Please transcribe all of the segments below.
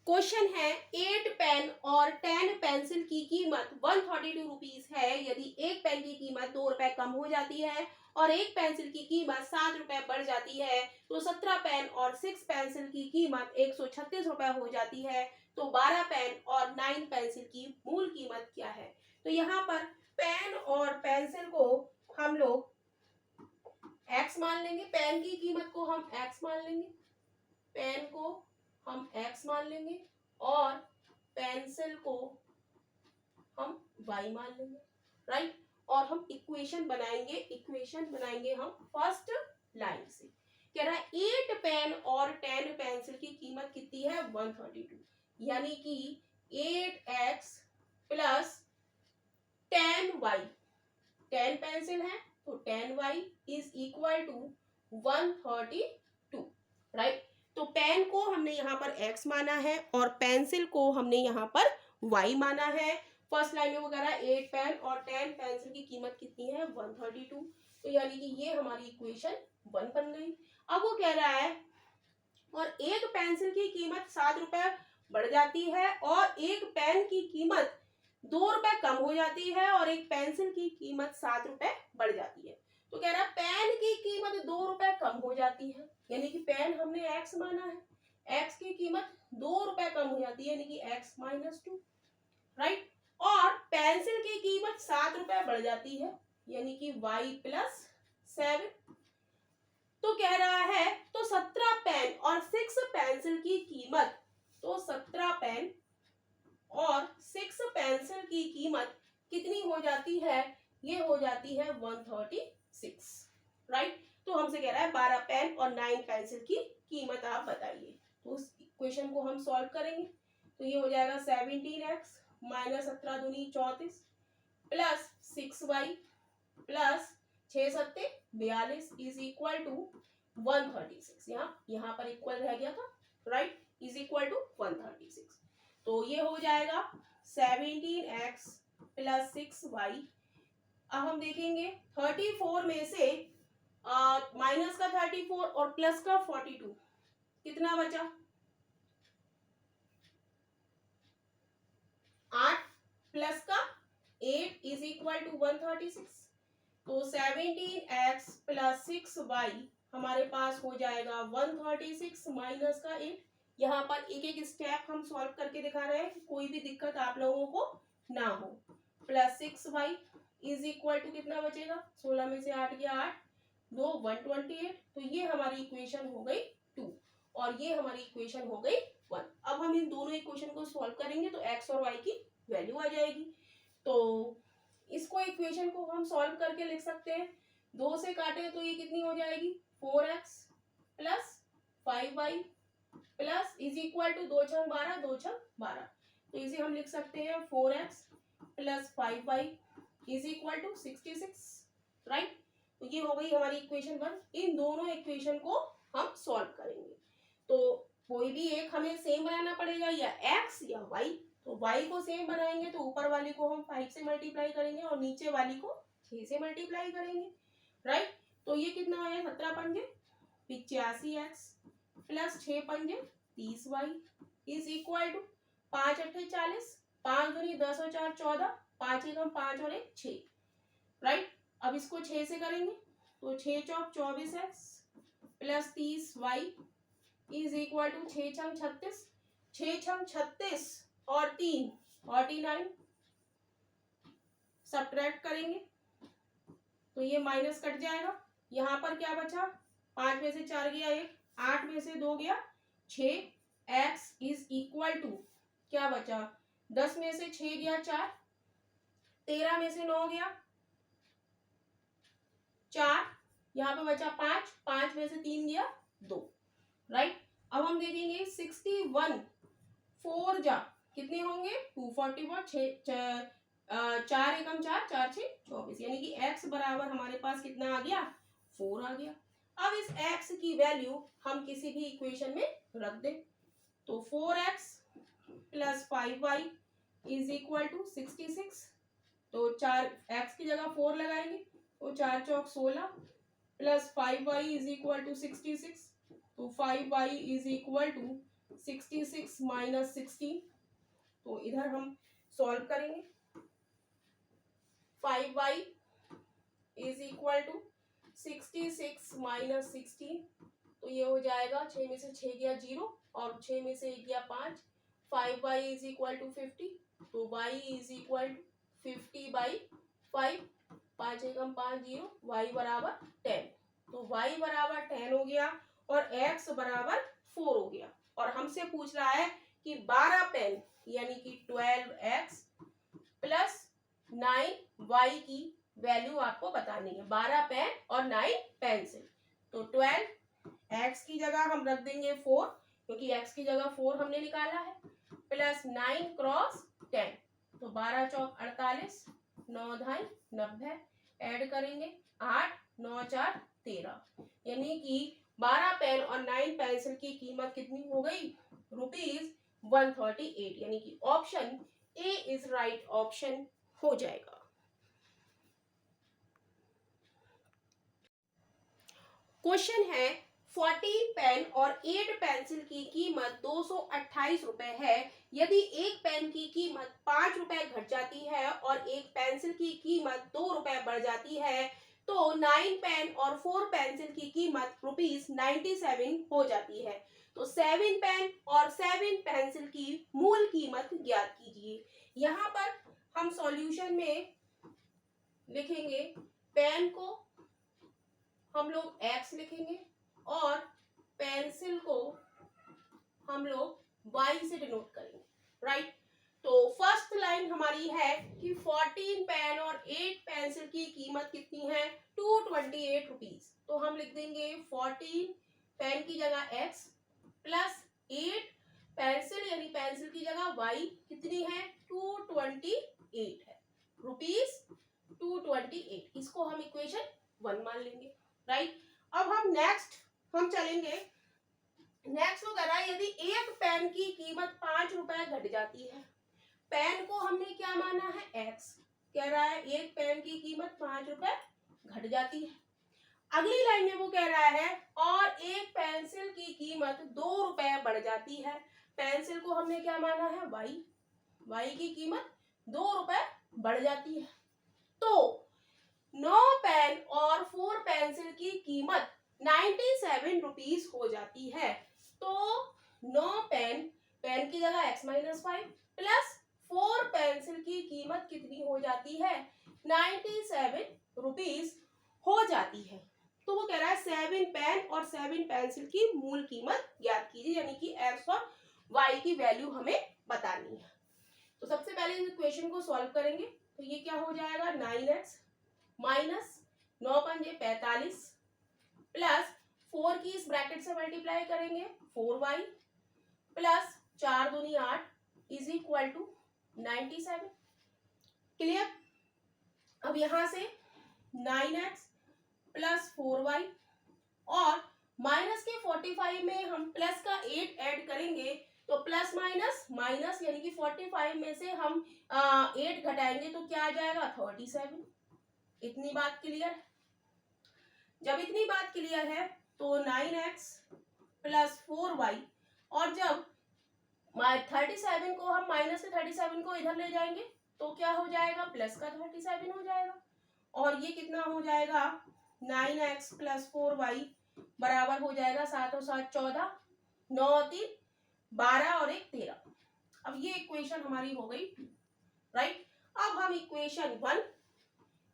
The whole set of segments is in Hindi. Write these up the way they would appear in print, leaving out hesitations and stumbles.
क्वेश्चन है 8 पेन और 10 पेंसिल की कीमत 132 रुपीज है। यदि एक पेन की कीमत 2 रुपए कम हो जाती है और एक पेंसिल की कीमत 7 रुपए बढ़ जाती है तो 17 पेन और 6 पेंसिल की कीमत 136 रुपए हो जाती है। तो 12 पेन और 9 पेंसिल की मूल कीमत क्या है। तो यहाँ पर पेन और पेंसिल को हम लोग x मान लेंगे, पेन की कीमत को हम x मान लेंगे, पेन को हम x मान लेंगे और पेंसिल को हम y मान लेंगे, राइट। और हम इक्वेशन बनाएंगे हम फर्स्ट लाइन से। कह रहा है 8 पेन और 10 पेंसिल की कीमत कितनी है 132, यानी कि 8x प्लस 10y, 10 पेंसिल है तो 10y is equal to 132, right. तो पेन को हमने यहाँ पर x माना है और पेंसिल को हमने यहाँ पर y माना है। फर्स्ट लाइन में वो कह रहा है 8 पेन और 10 पेंसिल की कीमत कितनी है 132, तो यानी कि ये हमारी इक्वेशन 1 बन गई। अब वो कह रहा है और एक पेंसिल की कीमत 7 रुपए बढ़ जाती है और एक पेन की कीमत 2 रुपए कम हो जाती है और एक पेंसिल की कीमत 7 रुपए बढ़ जाती है। तो कह रहा है पेन की कीमत 2 रुपए कम हो जाती है, यानी कि पेन हमने x माना है, x की कीमत 2 रुपए कम हो जाती है यानी कि x माइनस 2, राइट। और पेंसिल की कीमत 7 रुपए बढ़ जाती है यानी कि y प्लस 7। तो कह रहा है तो 17 पेन और 6 पेंसिल की कीमत, तो 17 पेन और 6 पेंसिल की कीमत कितनी हो जाती है, ये हो जाती है 136, राइट। तो हमसे कह रहा है 12 पेन और 9 पेंसिल की कीमत आप बताइए। तो उस इक्वेशन को हम सॉल्व करेंगे तो ये हो जाएगा 17x माइनस 17 दूनी 34 प्लस 6y प्लस 6 सत्ते 42 इज इक्वल टू 136। यहाँ पर इक्वल रह गया था, राइट, इज इक्वल टू 136। तो ये हो जाएगा 17x प्लस 6y। अब हम देखेंगे 34 में से माइनस का 34 और प्लस का 42 कितना बचा, 8 प्लस का 8 इज इक्वल टू 136। तो 17x प्लस 6y हमारे पास हो जाएगा 136 माइनस का 8। यहाँ पर एक एक स्टेप हम सॉल्व करके दिखा रहे हैं कि कोई भी दिक्कत आप लोगों को ना हो। Plus 6y is equal to कितना बचेगा, 16 में से 8 गया 8, 2 128। तो ये हमारी इक्वेशन हो गई 2 और ये हमारी इक्वेशन हो गई 1। अब हम इन दोनों इक्वेशन को सॉल्व करेंगे तो x और y की वैल्यू आ जाएगी। तो इसको इक्वेशन को हम सॉल्व करके लिख सकते हैं, 2 से काटे तो ये कितनी हो जाएगी 4x plus 5y plus is equal to 2 छंग 12 2 छंग 12। तो इसे हम लिख सकते हैं 4x plus 5y is equal to 66, right. तो ये हो गई हमारी इक्वेशन 1। इन दोनों इक्वेशन को हम सॉल्व करेंगे तो कोई भी एक हमें सेम बनाना पड़ेगा, या x या y। तो y को सेम बनाएंगे तो ऊपर वाली को हम 5 से मल्टीप्लाई करेंगे और नीचे वाली को 6 से मल्टीप्लाई करेंगे, राइट। तो ये कितना है 17 पंजे 85x प्लस 6 पंजे 30y इज इक्वल टू 5 अट्ठे 40, 5 दूनी 10 और 4 14, 5 एकम 5 और 1 6, राइट। अब इसको 6 से करेंगे तो 6 चौक 24x plus 30y is equal to 6 छंग 36, 6 छंग 36 और 3 49, सब्ट्रैक्ट करेंगे तो ये माइनस कट जाएगा। यहाँ पर क्या बचा, 5 में से 4 गया 1, 8 में से 2 गया 6, x इज इक्वल टू क्या बचा, 10 में से 6 गया 4, 13 में से 9 गया 4, यहाँ पे बचा 5, 5 में से 3 गया 2, राइट। अब हम देखेंगे 61 4 जा कितने होंगे 244, 4 एकम 4 4 6 24, यानी कि x बराबर हमारे पास कितना आ गया 4 आ गया। अब इस x की वैल्यू हम किसी भी इक्वेशन में रख दें तो 4x plus 5y is equal to 66। तो 4x की जगह 4 लगाएंगे तो 4 चौक 16 plus 5y is equal to 66। तो 5y is equal to 66 minus 16, तो इधर हम सॉल्व करेंगे। 5y is equal to 66 minus 16, तो ये हो जाएगा 6 में से 6 गया 0 और 6 में से 1 गया 5। 5y इज इक्वल टू 50, तो y is equal to 50 by 5, 5 Ekam 5 0, y बराबर 10, तो y बराबर 10 हो गया और x बराबर 4 हो गया। और हमसे पूछ रहा है कि 12 पेन यानी कि 12x प्लस 9y की वैल्यू आपको बतानी है। 12 पेन और 9 पेंसिल, तो 12x की जगह हम रख देंगे 4, क्योंकि x की जगह 4 हमने निकाला है, प्लस 9 क्रॉस 10, तो 12 चौक 48, 9 धाई 90, ऐड करेंगे 8 9 4 13, यानी कि 12 पेन और 9 पेंसिल की कीमत कितनी हो गई? ₹138, यानी कि option A is right option हो जाएगा। क्वेश्चन है 14 पेन और 8 पेंसिल की कीमत 228 रुपए है। यदि एक पेन की कीमत 5 रुपए घट जाती है और एक पेंसिल की कीमत 2 रुपए बढ़ जाती है, तो 9 पेन और 4 पेंसिल की कीमत ₹97 हो जाती है। तो 7 पेन और 7 पेंसिल की मूल कीमत ज्ञात कीजिए। यहाँ पर हम सॉल्यूशन में लिखेंगे, पेन को हम लोग x लिखेंगे और पेंसिल को हम लोग y से डिनोट करेंगे, राइट। तो फर्स्ट लाइन हमारी है कि 14 पेन और 8 पेंसिल की कीमत कितनी है? 228 रुपीज। तो हम लिख देंगे 14 पेन की जगह x प्लस 8 पेंसिल यानी पेंसिल की जगह y कितनी है? 228 है, रुपीज 228। इसको हम इक्वेशन 1 मान लेंगे, राइट। अब हम नेक्स्ट चलेंगे। नेक्स्ट वो कह रहा है यदि एक पेन की कीमत 5 रुपए घट जाती है, पेन को हमने क्या माना है? x। कह रहा है एक पेन की कीमत 5 रुपए घट जाती है। अगली लाइन में वो कह रहा है और एक पेंसिल की कीमत 2 रुपए बढ़ जाती है। पेंसिल को हमने क्या माना है? y की कीमत 2 रुपए बढ़ जाती है। तो 9 पेन और 4 पेंसिल की कीमत 97 रुपीज हो जाती है। तो 9 पेन की जगह x माइनस 5 प्लस 4 पेंसिल की कीमत कितनी हो जाती है? 97 रुपीज हो जाती है। तो वो कह रहा है 7 पेन और 7 पेंसिल की मूल कीमत ज्ञात कीजिए, यानी कि x और y की वैल्यू हमें बतानी है। तो सबसे पहले इस इक्वेशन को सॉल्व करेंगे, तो ये क्या हो जाएगा? 9x माइनस 9 पंजे 45 प्लस 4 की इस ब्रैकेट से मल्टीप्लाई करेंगे 4y प्लस 4 दूनी 8 इज इक्वल टू 97। क्लियर? अब यहां से 9x प्लस 4y और माइनस के 45 में हम प्लस का 8 ऐड करेंगे, तो प्लस माइनस माइनस यानी कि 45 में से हम 8 घटाएंगे तो क्या आ जाएगा? 37। इतनी बात क्लियर है? जब इतनी बात क्लियर है तो 9x प्लस 4y और जब 37 को हम माइनस के 37 को इधर ले जाएंगे तो क्या हो जाएगा? प्लस का 37 हो जाएगा। और ये कितना हो जाएगा? 9x प्लस 4y बराबर हो जाएगा 7 और 7 14, 9 और 3 12 और 1 13। अब ये इक्वेशन हमारी हो गई, राइट। अब हम इक्वेशन 1,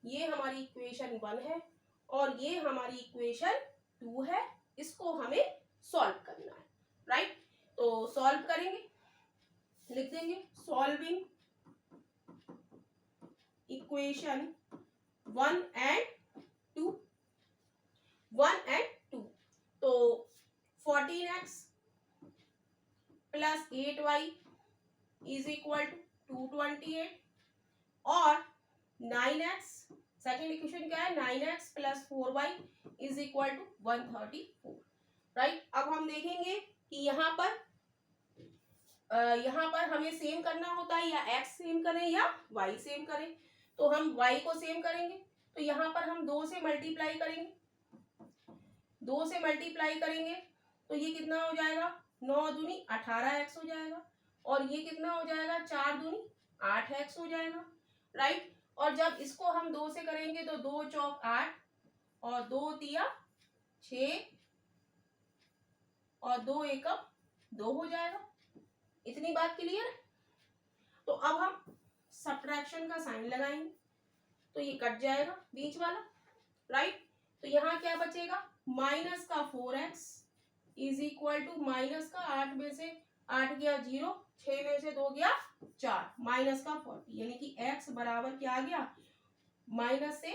ये हमारी इक्वेशन 1 है और ये हमारी इक्वेशन 2 है, इसको हमें सॉल्व करना है, राइट। तो सॉल्व करेंगे, लिख देंगे सॉल्विंग इक्वेशन 1 एंड 2। तो 14x plus 8y is equal to 228 और 9x, सेकेंड इक्वेशन क्या है? 9x plus 4y is equal to 134, right. अब हम देखेंगे कि यहाँ पर हमें सेम करना होता है, या x सेम करें या y सेम करें। तो हम y को सेम करेंगे, तो यहाँ पर हम 2 से मल्टीप्लाई करेंगे, 2 से मल्टीप्लाई करेंगे तो ये कितना हो जाएगा? 9 दूनी 18x हो जाएगा, और ये कितना हो जाएगा, 4 दूनी 8x हो जाएगा, राइट। और जब इसको हम 2 से करेंगे तो 2 चौक 8 और 2 तिया 6 और 2 एकम 2 हो जाएगा। इतनी बात क्लियर है। तो अब हम सब्ट्रैक्शन का साइन लगाएंगे, तो ये कट जाएगा बीच वाला, राइट। तो यहाँ क्या बचेगा, माइनस का 4x is equal to minus का 8 में से 8 गया 0, 6 में से 2 गया 4, माइनस का 40, यानी कि x बराबर क्या आ गया, माइनस से,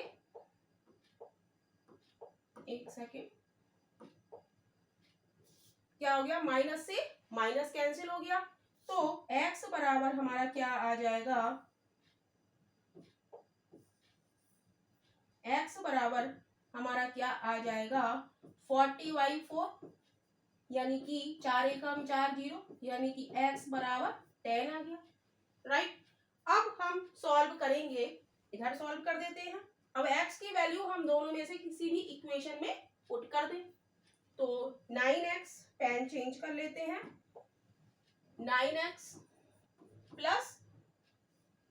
एक सेकेंड, क्या हो गया, माइनस से माइनस कैंसिल हो गया, तो x बराबर हमारा क्या आ जाएगा, x बराबर हमारा क्या आ जाएगा 40/4, यानी कि 4 एकम 4 0, यानी कि x बराबर 10 आ गया, राइट। अब हम सॉल्व करेंगे, इधर सॉल्व कर देते हैं। अब x की वैल्यू हम दोनों में से किसी भी इक्वेशन में पुट कर दें, तो 9x, पेन चेंज कर लेते हैं, 9x प्लस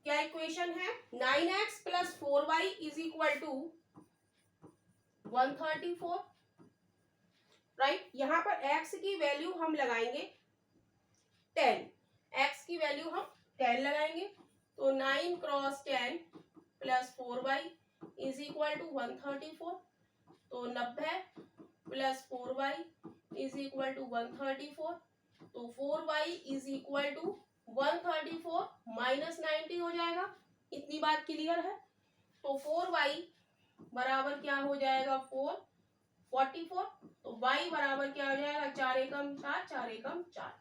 क्या इक्वेशन है, 9x plus 4y is equal to 134, right. यहाँ पर x की वैल्यू हम लगाएंगे 10, x की वैल्यू हम 10 लगाएंगे, तो 9 cross 10 plus 4y is equal to 134, तो 90 plus 4y is equal to 134, तो 4y is equal to 134 minus 90 हो जाएगा। इतनी बात क्लियर है। तो 4y बराबर क्या हो जाएगा, 44, तो y बराबर क्या हो जाएगा, 4 एकम 4, 4 एकम 4,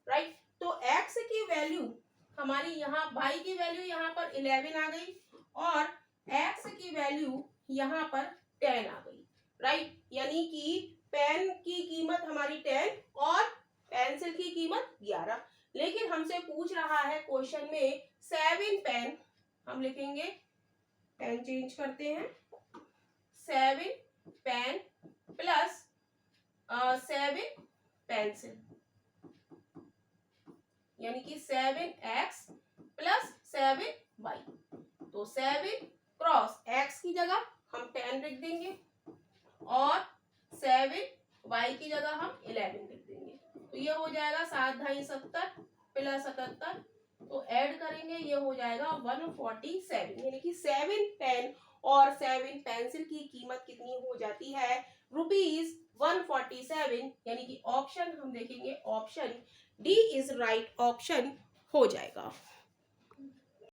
राइट। तो x की वैल्यू हमारी यहाँ, y की वैल्यू यहाँ पर 11 आ गई और x की वैल्यू यहाँ पर 10 आ गई, राइट। यानी कि पेन की कीमत हमारी 10 और पेंसिल की कीमत 11, लेकिन हमसे पूछ रहा है क्वेश्चन में 7 पेन, हम लिखेंगे, पेन चेंज करते हैं, 7 पेन प्लस 7 पेंसिल, यानी कि 7x प्लस 7y, तो 7 क्रॉस x की जगह हम 10 लिख देंगे और 7y की जगह हम 11 लिख देंगे, तो ये हो जाएगा 7 ढाई 70 प्लस 77, तो ऐड करेंगे ये हो जाएगा 147, यानी कि 7 पेन और 7 पेंसिल की कीमत कितनी हो जाती है, ₹147, यानी कि ऑप्शन हम देखेंगे, option D is right option हो जाएगा।